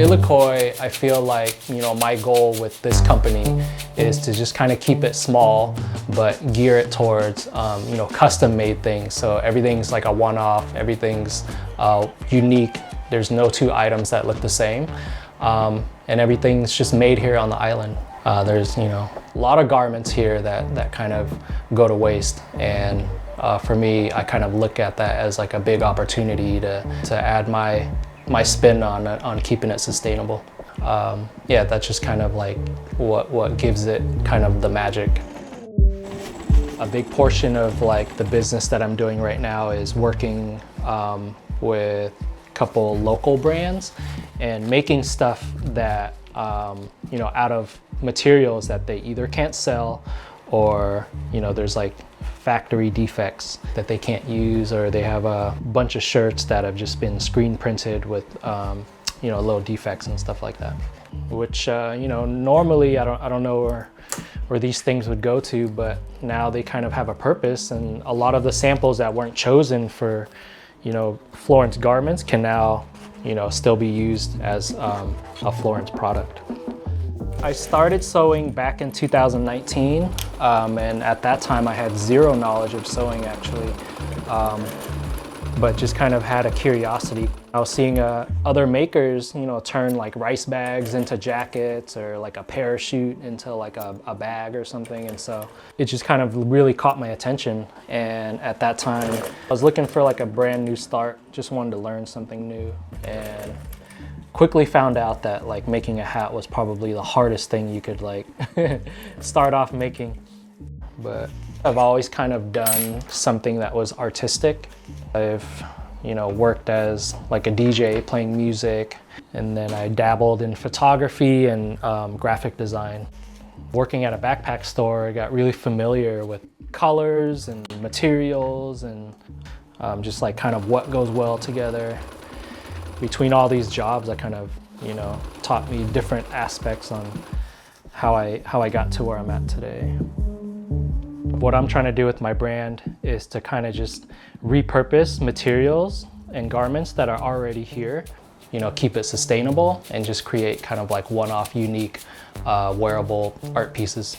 Illikoi, I feel like, my goal with this company is to just kind of keep it small, but gear it towards, custom made things. So everything's like a one-off, everything's unique. There's no two items that look the same. And everything's just made here on the island. There's, a lot of garments here that kind of go to waste. And for me, I kind of look at that as like a big opportunity to add my spin on keeping it sustainable. Yeah, that's just kind of like what gives it kind of the magic. A big portion of like the business that I'm doing right now is working with a couple local brands and making stuff that, out of materials that they either can't sell or, there's like factory defects that they can't use, or they have a bunch of shirts that have just been screen printed with, little defects and stuff like that. Which, normally I don't know where these things would go to, but now they kind of have a purpose, and a lot of the samples that weren't chosen for, Florence garments can now, still be used as a Florence product. I started sewing back in 2019, and at that time I had zero knowledge of sewing actually, but just kind of had a curiosity. I was seeing other makers, turn like rice bags into jackets, or like a parachute into like a bag or something, and so it just kind of really caught my attention. And at that time I was looking for like a brand new start, just wanted to learn something new, and quickly found out that like making a hat was probably the hardest thing you could like start off making. But I've always kind of done something that was artistic. I've worked as like a DJ playing music, and then I dabbled in photography and graphic design. Working at a backpack store, I got really familiar with colors and materials and just like kind of what goes well together. Between all these jobs, I kind of, taught me different aspects on how I got to where I'm at today. What I'm trying to do with my brand is to kind of just repurpose materials and garments that are already here, keep it sustainable, and just create kind of like one-off, unique, wearable art pieces.